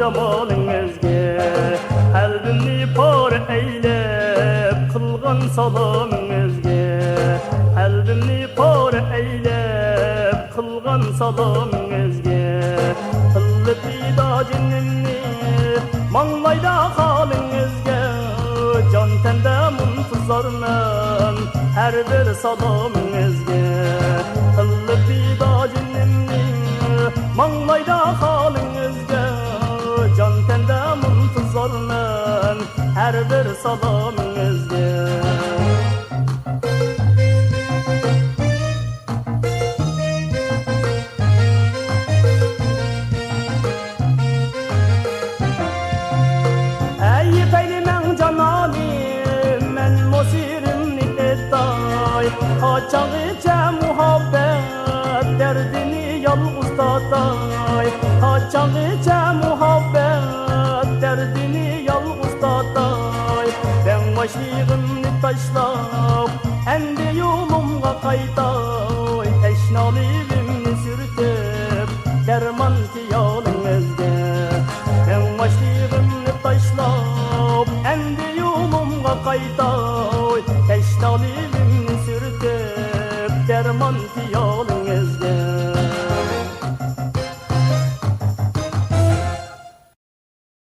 jamolingizga qalbimni por aylab qilgan salomingizga qalbimni por aylab qilgan salomingizga qilib fido jinimni manglayda holingizga jon tanda muntazorman har bir salomingizga qilib fido jinimni manglayda holingizga jon tanda muntazorman har bir salomingizga Kaçağıca muhabbet derdini yalnız tatay Kaçağıca muhabbet derdini yalnız tatay Ben başlığımni taşlap endi yolumga qaytay Teşnaligimni sürtüp derman tiyalingizga Ben başlığımni taşlap endi yolumga qaytay